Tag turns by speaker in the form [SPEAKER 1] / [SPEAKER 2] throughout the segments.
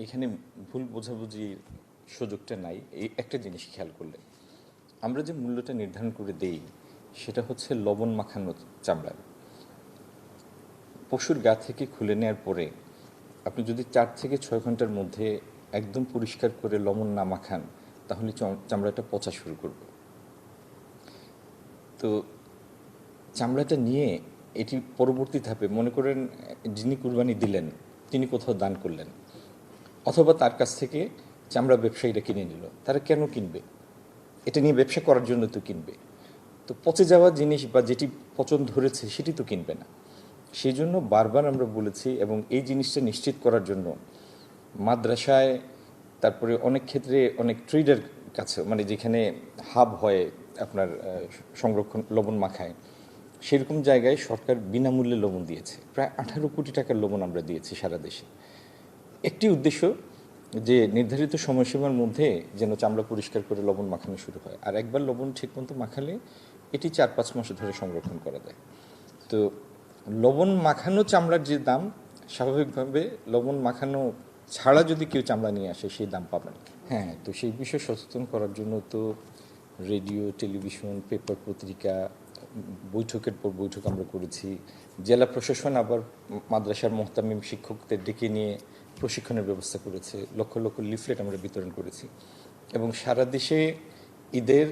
[SPEAKER 1] এখানে ভুল বোঝাবুঝির সুযোগটা নাই। এই একটা জিনিস খেয়াল করলে আমরা যে মূল্যটা নির্ধারণ করে দেই সেটা হচ্ছে লবণ মাখানো চামড়ার। পশুর গা থেকে খুলে নেওয়ার পরে আপনি যদি 4 থেকে 6 ঘন্টার মধ্যে একদম পরিষ্কার করে লবণ না মাখান তাহলে চামড়াটা পচা শুরু করবে। তো চামড়াটা নিয়ে এটি পরবর্তী ধাপে মনে করেন যিনি কুরবানি দিলেন তিনি কোথাও দান করলেন, অথবা তার কাছ থেকে চামড়া ব্যবসায়ীরা কিনে নিল। তারা কেন কিনবে? এটা নিয়ে ব্যবসা করার জন্য তো কিনবে। তো পচে যাওয়া জিনিস বা যেটি পচন ধরেছে সেটি তো কিনবে না। সেই জন্য বারবার আমরা বলেছি, এবং এই জিনিসটা নিশ্চিত করার জন্য মাদ্রাসায়, তারপরে অনেক ক্ষেত্রে অনেক ট্রেডার কাছে, মানে যেখানে হাব হয় আপনার সংরক্ষণ লবণ মাখায়, সেরকম জায়গায় সরকার বিনামূল্যে লবণ দিয়েছে। প্রায় 18 কোটি টাকার লবণ আমরা দিয়েছি সারা দেশে। একটি উদ্দেশ্য যে নির্ধারিত সময়সীমার মধ্যে যেন চামড়া পরিষ্কার করে লবণ মাখানো শুরু হয়। আর একবার লবণ ঠিকমতো মাখালে এটি 4-5 মাস ধরে সংরক্ষণ করা যায়। তো লবণ মাখানো চামড়ার যে দাম, স্বাভাবিকভাবে লবণ মাখানো ছাড়া যদি কেউ চামড়া নিয়ে আসে সেই দাম পাবে না। হ্যাঁ, তো সেই বিষয়ে সচেতন করার জন্য তো রেডিও, টেলিভিশন, পেপার, পত্রিকা, বৈঠকের পর বৈঠক আমরা করেছি। জেলা প্রশাসন আবার মাদ্রাসার মোহতামিম শিক্ষকদের ডেকে নিয়ে প্রশিক্ষণের ব্যবস্থা করেছে। লক্ষ লক্ষ লিফলেট আমরা বিতরণ করেছি। এবং সারা দেশে ঈদের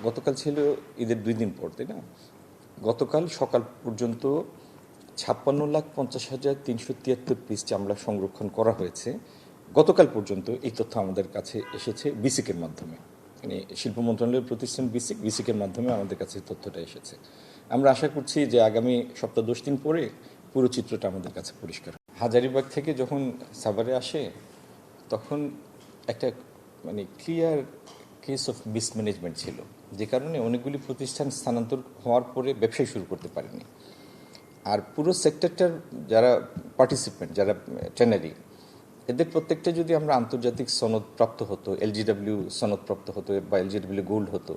[SPEAKER 1] গতকাল ছিল ঈদের 2 দিন পর, তাই না? গতকাল সকাল পর্যন্ত 56,50,373 পিস চামড়া সংরক্ষণ করা হয়েছে। গতকাল পর্যন্ত এই তথ্য আমাদের কাছে এসেছে বিসিকের মাধ্যমে, মানে শিল্প মন্ত্রণালয়ের প্রতিষ্ঠান বিসিকের মাধ্যমে আমাদের কাছে তথ্যটা এসেছে। আমরা আশা করছি যে আগামী সপ্তাহ 10 দিন পরে পুরো চিত্রটা আমাদের কাছে পরিষ্কার। হাজারীবাগ থেকে যখন সাভারে আসে তখন একটা মানে ক্লিয়ার কেস অফ মিসম্যানেজমেন্ট ছিল, যে কারণে অনেকগুলি প্রতিষ্ঠান স্থানান্তর হওয়ার পরে ব্যবসায় শুরু করতে পারেনি। আর পুরো সেক্টরটার যারা পার্টিসিপেন্ট, যারা ট্রেনারি, এদের প্রত্যেকটা যদি আমরা আন্তর্জাতিক সনদ প্রাপ্ত হতো, এলজিডব্লিউ সনদ প্রাপ্ত হতো বা এলজিডব্লিউ গোল্ড হতো,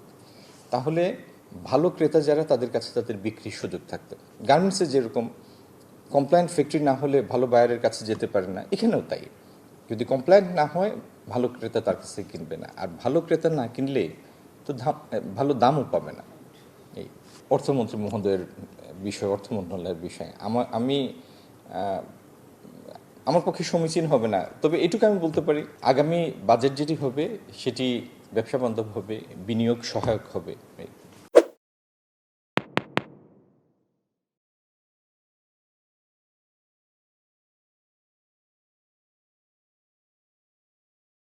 [SPEAKER 1] তাহলে ভালো ক্রেতা যারা তাদের কাছে তাদের বিক্রির সুযোগ থাকতো। গার্মেন্টসে যেরকম কমপ্লায়েন্ট ফ্যাক্টরি না হলে ভালো বায়ারের কাছে যেতে পারে না, এখানেও তাই। যদি কমপ্লায়েন্ট না হয় ভালো ক্রেতা তার কাছে কিনবে না, আর ভালো ক্রেতা না কিনলে তো ভালো দামও পাবে না। এই অর্থমন্ত্রী মহোদয়ের বিষয়, অর্থ মন্ত্রণালয়ের বিষয় আমার পক্ষে সমীচীন হবে না। তবে এটুকু আমি বলতে পারি, আগামী বাজেট যেটি হবে সেটি ব্যবসা বান্ধব হবে, বিনিয়োগ সহায়ক হবে।